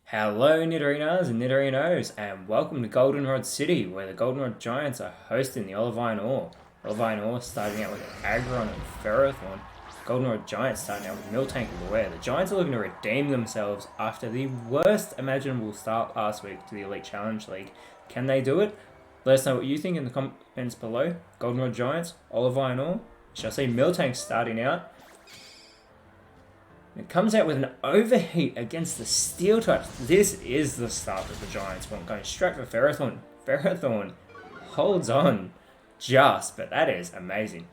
Hello Nidorinas and Nidorinos, and welcome to Goldenrod City, where the Goldenrod Giants are hosting the Olivine Ore. Olivine Ore starting out with Aggron and Ferrothorn. Goldenrod Giants starting out with Miltank and Beware. The Giants are looking to redeem themselves after the worst imaginable start last week to the Elite Challenge League. Can they do it? Let us know what you think in the comments below. Goldenrod Giants, Olivine Ore. Shall I say Miltank starting out? It comes out with an overheat against the steel types. This is the start that the Giants want. Going straight for Ferrothorn. Ferrothorn holds on just, but that is amazing.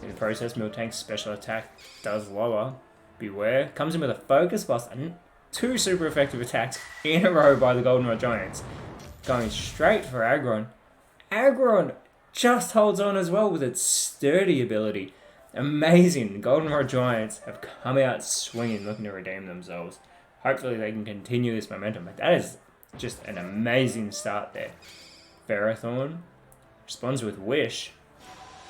In the process, Miltank's special attack does lower. Beware. Comes in with a focus blast and two super effective attacks in a row by the Goldenrod Giants. Going straight for Aggron. Aggron just holds on as well with its sturdy ability. Amazing. The Goldenrod Giants have come out swinging, looking to redeem themselves. Hopefully they can continue this momentum. But that is just an amazing start there. Ferrothorn responds with Wish.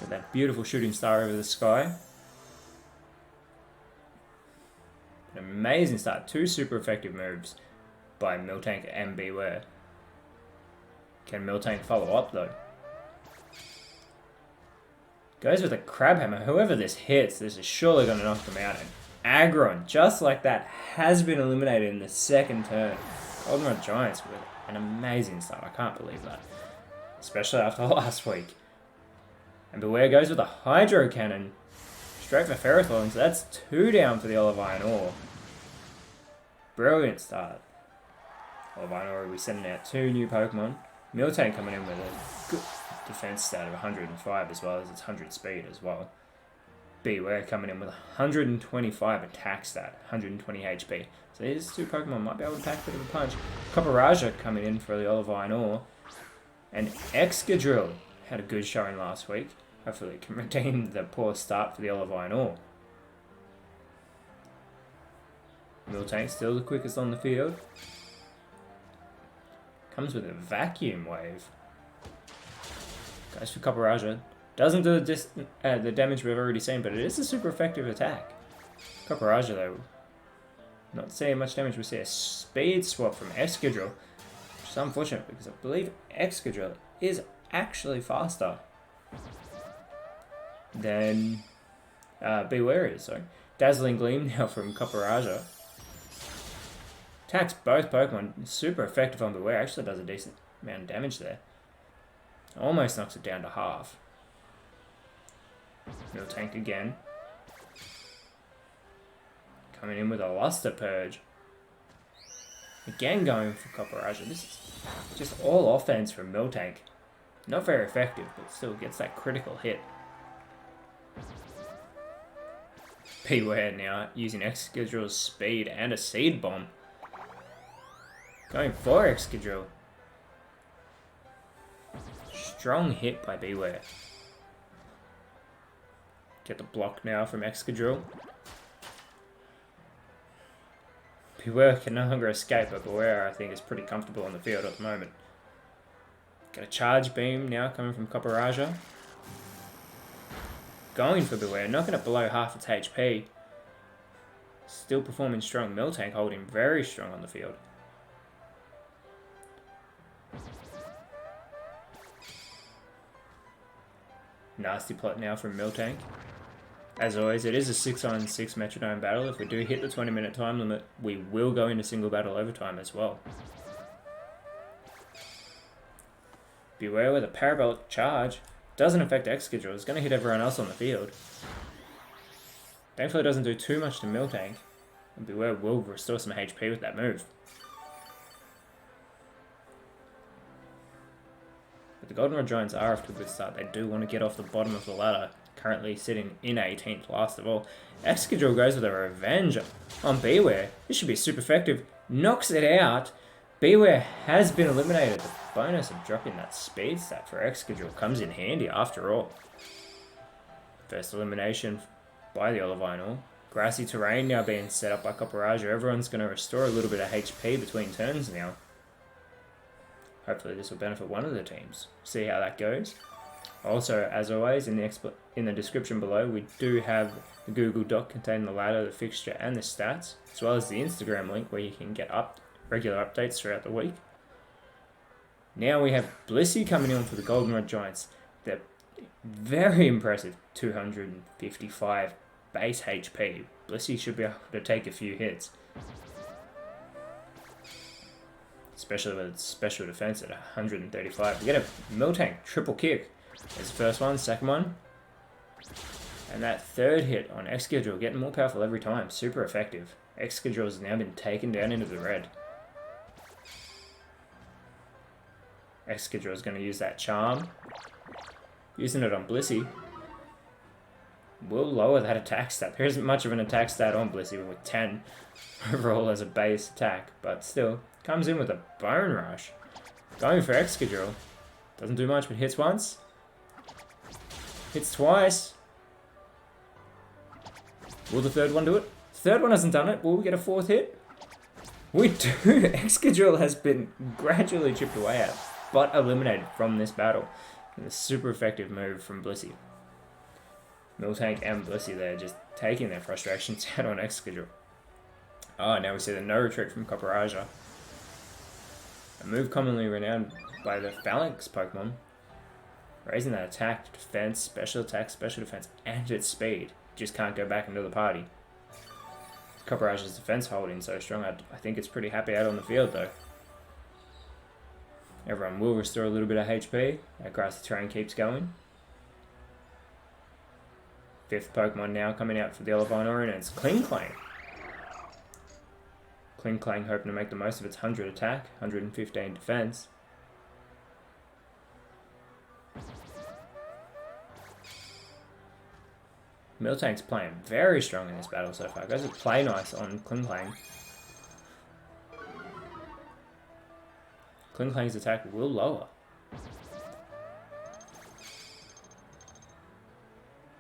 Got that beautiful shooting star over the sky. An amazing start. Two super effective moves by Miltank and Beware. Can Miltank follow up though? Goes with a Crab Hammer. Whoever this hits, this is surely going to knock them out. And Aggron, just like that, has been eliminated in the second turn. Goldenrod Giants with an amazing start. I can't believe that. Especially after last week. And Beware goes with a Hydro Cannon. Straight for Ferrothorn, so that's 2 down for the Olivine Ore. Brilliant start. Olivine Ore will be sending out 2 new Pokemon. Miltank coming in with a good defense stat of 105 as well as its 100 speed as well. Beware coming in with 125 attack stat, 120 HP. So these 2 Pokemon might be able to pack a bit of a punch. Copperaja coming in for the Olivine Ore. And Excadrill had a good showing last week. Hopefully it can redeem the poor start for the Olivine Ore. Miltank still the quickest on the field. Comes with a Vacuum Wave. Goes for Copperaja. Doesn't do the damage we've already seen, but it is a super effective attack. Copperaja though, not seeing much damage. We see a speed swap from Excadrill, which is unfortunate because I believe Excadrill is actually faster than Beware is. So Dazzling Gleam now from Copperaja. Attacks both Pokemon. Super effective on Beware. Actually does a decent amount of damage there. Almost knocks it down to half. Miltank again. Coming in with a Luster Purge. Again going for Copperaja. This is just all offense from Miltank. Not very effective, but still gets that critical hit. Beware now using Excadrill's speed and a Seed Bomb. Going for Excadrill. Strong hit by Beware. Get the block now from Excadrill. Beware can no longer escape, but Beware I think is pretty comfortable on the field at the moment. Got a Charge Beam now coming from Copperaja. Going for Beware, knocking it below half its HP. Still performing strong. Miltank holding very strong on the field. Nasty plot now from Miltank. As always, it is a 6-on-6 Metronome battle. If we do hit the 20-minute time limit, we will go into single battle overtime as well. Beware with a Parabolic Charge. Doesn't affect Excadrill. It's going to hit everyone else on the field. Thankfully it doesn't do too much to Miltank. And Beware will restore some HP with that move. But the Goldenrod Giants are off to a good start. They do want to get off the bottom of the ladder. Currently sitting in 18th last of all. Excadrill goes with a Revenge on Beware. This should be super effective. Knocks it out. Beware has been eliminated. The bonus of dropping that speed stat for Excadrill comes in handy after all. First elimination by the Olivine Ore. Grassy terrain now being set up by Copperaja. Everyone's going to restore a little bit of HP between turns now. Hopefully this will benefit one of the teams. See how that goes. Also, as always, in the description below, we do have the Google Doc containing the ladder, the fixture, and the stats, as well as the Instagram link where you can get regular updates throughout the week. Now we have Blissey coming in for the Goldenrod Giants. They're very impressive, 255 base HP. Blissey should be able to take a few hits. Especially with its special defense at 135. We get a Miltank triple kick. There's the first one, second one. And that third hit on Excadrill, getting more powerful every time. Super effective. Excadrill has now been taken down into the red. Excadrill is going to use that charm. Using it on Blissey. Will lower that attack stat. There isn't much of an attack stat on Blissey with 10 overall as a base attack. But still, comes in with a Bone Rush. Going for Excadrill. Doesn't do much, but hits once. Hits twice. Will the third one do it? Third one hasn't done it. Will we get a fourth hit? We do. Excadrill has been gradually chipped away at, but eliminated from this battle. And a super effective move from Blissey. Miltank and Blissey there just taking their frustrations out on Excadrill. Oh, now we see the no retreat from Copperaja. A move commonly renowned by the Phalanx Pokemon. Raising that attack, defense, special defense, and its speed. Just can't go back into the party. Copperaja's defense holding so strong, I think it's pretty happy out on the field though. Everyone will restore a little bit of HP. That grassy terrain keeps going. Fifth Pokemon now coming out for the Olivine, and it's Klinklang. Klinklang hoping to make the most of its 100 attack, 115 defense. Miltank's playing very strong in this battle so far. Goes to play nice on Klinklang. Klinklang's attack will lower.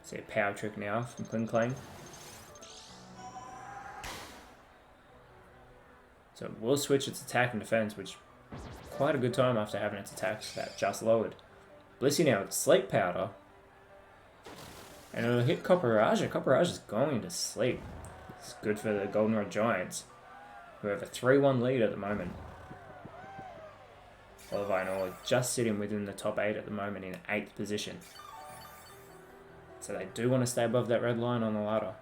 See a power trick now from Klinklang. So we'll switch its attack and defense, which quite a good time after having its attack stat just lowered. Blissey now with Sleep Powder. And it'll hit Copperaja. Copperaja's going to sleep. It's good for the Goldenrod Giants, who have a 3-1 lead at the moment. Olivine just sitting within the top 8 at the moment in 8th position. So they do want to stay above that red line on the ladder.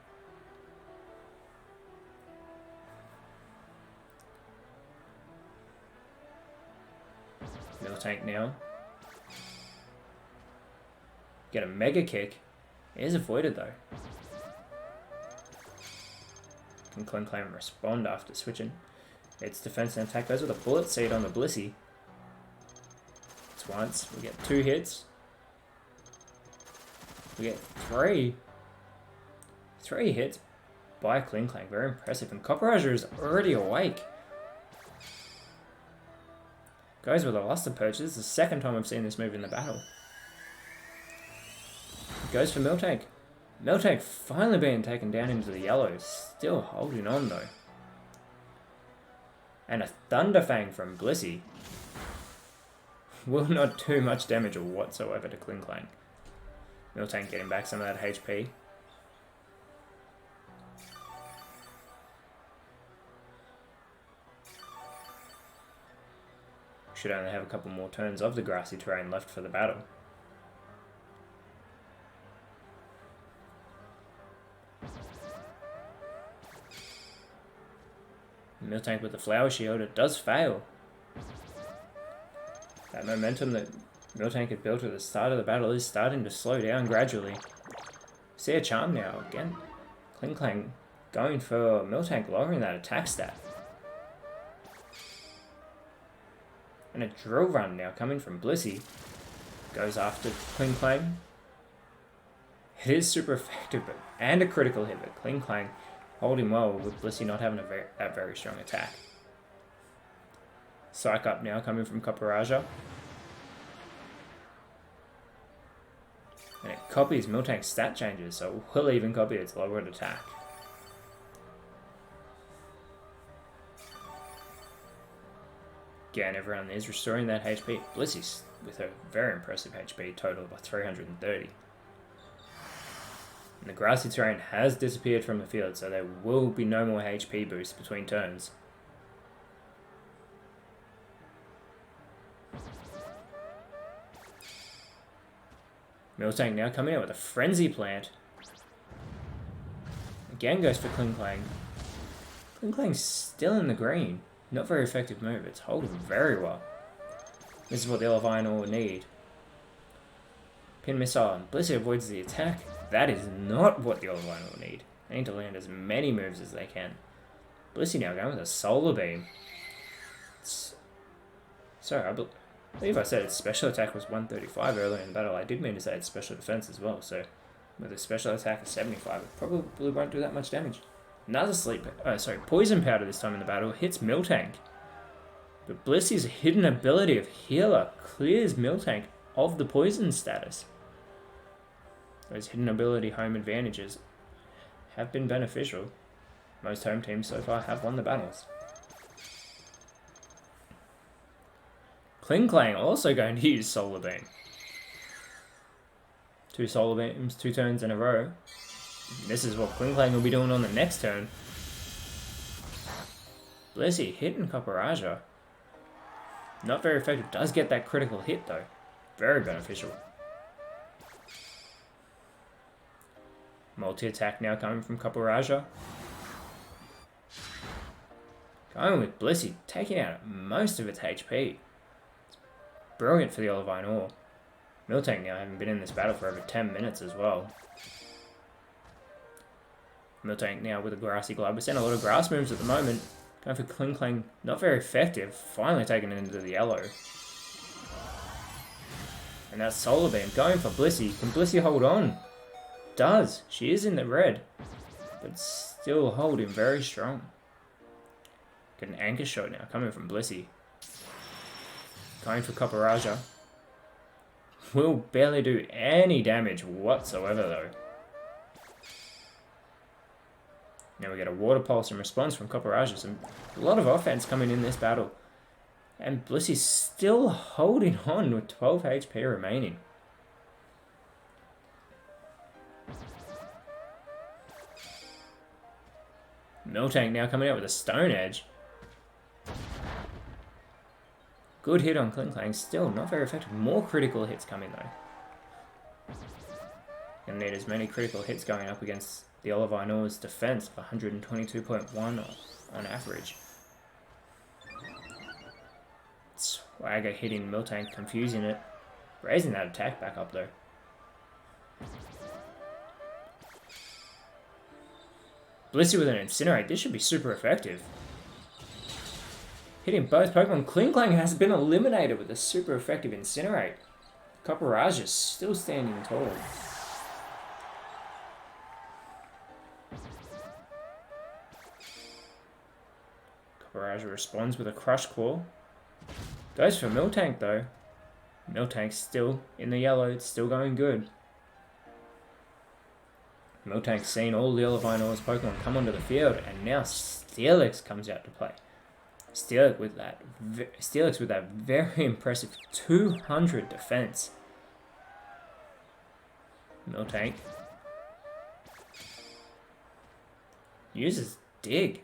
Miltank now. Get a Mega Kick. It is avoided though. Can Klinklang respond after switching? Its defense and attack goes with a Bullet Seed on the Blissey. It's once. We get 2 hits. We get 3. 3 hits by Klinklang. Very impressive. And Copperaja is already awake. Goes with a Luster Perch. This is the second time I've seen this move in the battle. Goes for Miltank. Miltank finally being taken down into the yellows. Still holding on though. And a Thunderfang from Blissey will not do much damage whatsoever to Klinklang. Miltank getting back some of that HP. Should only have a couple more turns of the grassy terrain left for the battle. Miltank with the Flower Shield, it does fail. That momentum that Miltank had built at the start of the battle is starting to slow down gradually. See a Charm now, again. Klinklang going for Miltank, lowering that attack stat. And a Drill Run now coming from Blissey. Goes after Klinklang. It is super effective, and a critical hit, but Klinklang holding well with Blissey not having a very strong attack. Psych Up now coming from Copperaja. And it copies Miltank's stat changes, so it will even copy its lowered attack. Again, everyone is restoring that HP. Blissey with a very impressive HP total of 330. And the grassy terrain has disappeared from the field, so there will be no more HP boost between turns. Miltank now coming out with a Frenzy Plant. Again goes for Klinklang. Klinklang's still in the green. Not very effective move. It's holding very well. This is what the Olivine will need. Pin Missile, and Blissey avoids the attack. That is not what the Olivine will need. They need to land as many moves as they can. Blissey now going with a Solar Beam. Sorry, I believe I said its special attack was 135 earlier in the battle. I did mean to say its special defense as well, so with a special attack of 75, it probably won't do that much damage. Another Poison Powder this time in the battle hits Miltank. But Blissey's hidden ability of Healer clears Miltank of the poison status. Those hidden ability home advantages have been beneficial. Most home teams so far have won the battles. Klinklang also going to use Solar Beam. 2 Solar Beams, 2 turns in a row. This is what Klinklang will be doing on the next turn. Blissey hitting Copperaja. Not very effective. Does get that critical hit though. Very beneficial. Multi-attack now coming from Copperaja. Going with Blissey, taking out most of its HP. It's brilliant for the Olivine Ore. Miltank now having been in this battle for over 10 minutes as well. Miltank now with a Grassy Glide. We're seeing a lot of grass moves at the moment. Going for Klinklang, not very effective. Finally taking it into the yellow. And that's Solar Beam going for Blissey. Can Blissey hold on? Does. She is in the red. But still holding very strong. Get an Anchor Shot now coming from Blissey. Going for Copperaja. Will barely do any damage whatsoever though. Now we get a Water Pulse in response from Copperaja. A lot of offense coming in this battle. And Blissey's still holding on with 12 HP remaining. Miltank now coming out with a Stone Edge. Good hit on Klinklang, still not very effective. More critical hits coming though. Gonna need as many critical hits going up against the Olivine Ore's defense of 122.1 on average. Swagger hitting Miltank, confusing it. Raising that attack back up though. Blissey with an Incinerate, this should be super effective. Hitting both Pokemon. Klinklang has been eliminated with a super effective Incinerate. Copperaja is still standing tall. Copperaja responds with a Crush Claw. Goes for Miltank though. Miltank's still in the yellow, it's still going good. Miltank's seen all the Olivine Ore's Pokemon come onto the field, and now Steelix comes out to play. Steelix with that very impressive 200 defense. Miltank uses Dig.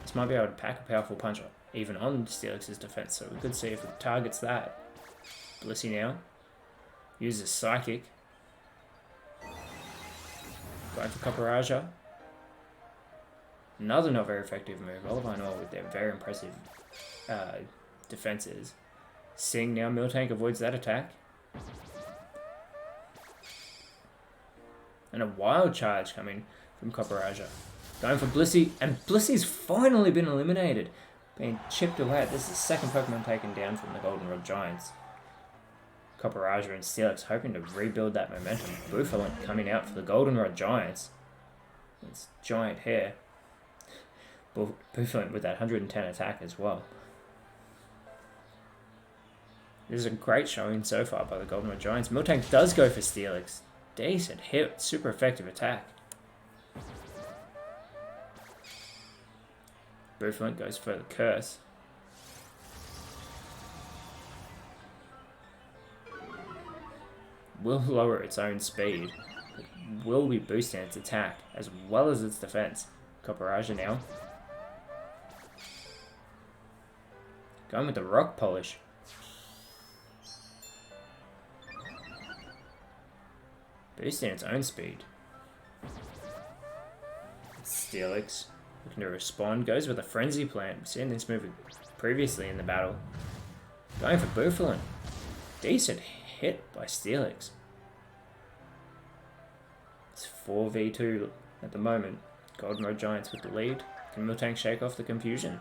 This might be able to pack a powerful punch even on Steelix's defense, so we could see if it targets that. Blissey now uses Psychic. Going for Copperaja. Another not very effective move. Olivine Ore with their very impressive defenses. Seeing now Miltank avoids that attack. And a Wild Charge coming from Copperaja. Going for Blissey, and Blissey's finally been eliminated. Being chipped away. This is the second Pokemon taken down from the Goldenrod Giants. Copperaja and Steelix hoping to rebuild that momentum. Bouffalant coming out for the Goldenrod Giants. It's giant hair. Bouffalant with that 110 attack as well. This is a great showing so far by the Goldenrod Giants. Miltank does go for Steelix. Decent hit, super effective attack. Bouffalant goes for the Curse. Will lower its own speed, but will be boosting its attack as well as its defense. Copperaja now. Going with the Rock Polish. boosting its own speed. Steelix looking to respond, goes with a Frenzy Plant. We've seen this move previously in the battle. Going for Bouffalant. Decent hit by Steelix. It's 4v2 at the moment. Goldenrod Giants with the lead. Can Miltank shake off the confusion?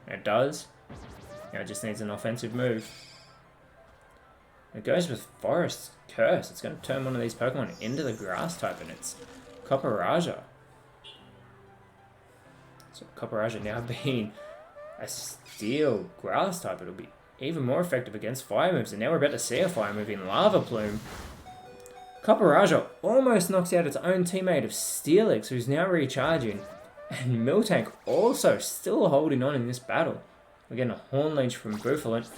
It does. Now it just needs an offensive move. It goes with Forest Curse. It's going to turn one of these Pokemon into the grass type, and it's Copperaja. So Copperaja now being a steel grass type, it'll be even more effective against fire moves. And now we're about to see a fire move in Lava Plume. Copperaja almost knocks out its own teammate of Steelix, who's now recharging. And Miltank also still holding on in this battle. We're getting a Horn Leech from Bouffalant.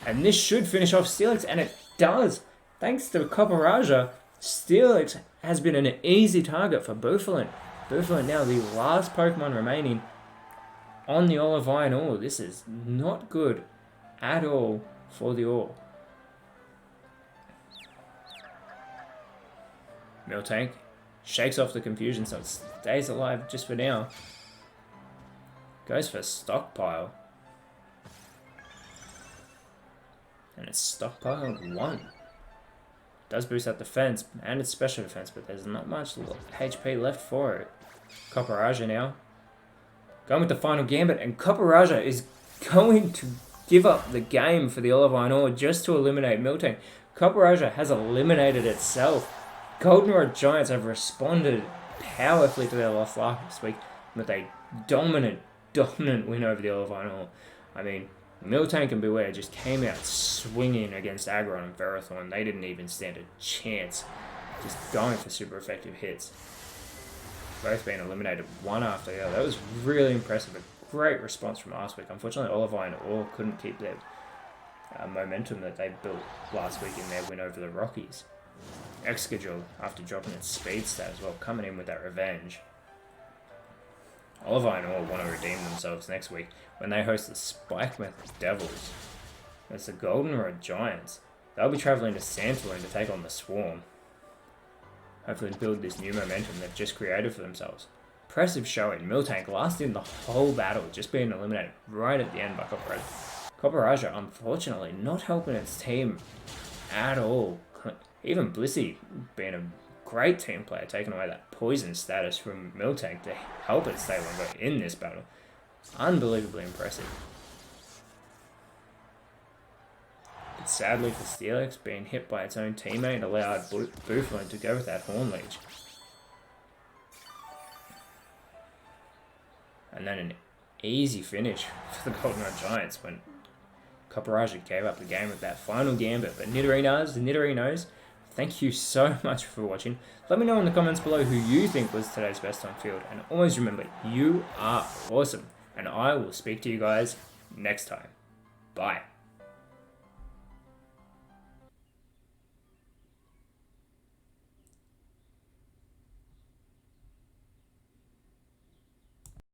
And this should finish off Steelix, and it does. Thanks to Copperaja, Steelix has been an easy target for Bouffalant. Bouffalant now the last Pokemon remaining on the Olivine Ore. This is not good at all for the Ore. Miltank shakes off the confusion, so it stays alive just for now. Goes for Stockpile. And it's Stockpile 1. Does boost that defense and its special defense, but there's not much HP left for it. Copperaja now. Going with the final gambit, and Copperaja is going to give up the game for the Olivine Ore just to eliminate Miltank. Copperaja has eliminated itself. Goldenrod Giants have responded powerfully to their loss last week with a dominant win over the Olivine Ore. I mean, Miltank and Beware just came out swinging against Aggron and Ferrothorn. They didn't even stand a chance. Just going for super effective hits. Both being eliminated one after the other. That was really impressive. A great response from last week. Unfortunately, Olivine Ore couldn't keep their momentum that they built last week in their win over the Rockies. Excadrill, after dropping its speed stat as well, coming in with that revenge. Olivine Ore want to redeem themselves next week when they host the Spike Method Devils. It's the Goldenrod Giants. They'll be travelling to Santorin to take on the Swarm. Hopefully build this new momentum they've just created for themselves. Impressive showing. Miltank lasting the whole battle, just being eliminated right at the end by Copperaja. Copperaja, unfortunately, not helping its team at all. Even Blissey being a great team player, taking away that poison status from Miltank to help it stay longer in this battle. Unbelievably impressive. But sadly for Steelix, being hit by its own teammate allowed Bouffalant to go with that Horn Leech. And then an easy finish for the Goldenrod Giants when Copperaja gave up the game with that final gambit. But Nidorinos, thank you so much for watching. Let me know in the comments below who you think was today's best on field. And always remember, you are awesome. And I will speak to you guys next time. Bye.